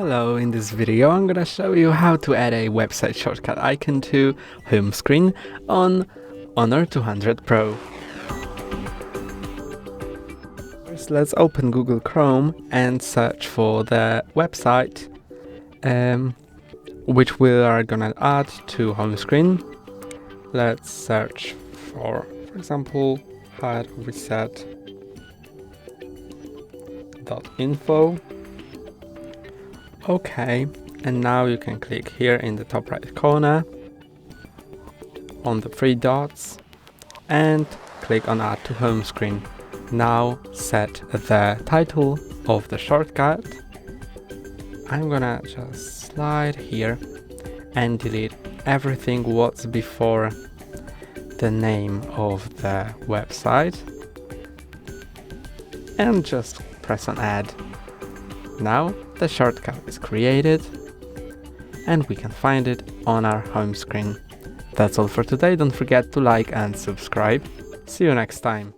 Hello, in this video I'm gonna show you how to add a website shortcut icon to home screen on Honor 200 Pro. First, let's open Google Chrome and search for the website which we are gonna add to home screen. Let's search for example, HardReset.Info. Okay, and now you can click here in the top right corner on the three dots and click on Add to Home Screen. Now set the title of the shortcut. I'm gonna just slide here and delete everything what's before the name of the website and just press on Add. Now the shortcut is created and we can find it on our home screen. That's all for today. Don't forget to like and subscribe. See you next time.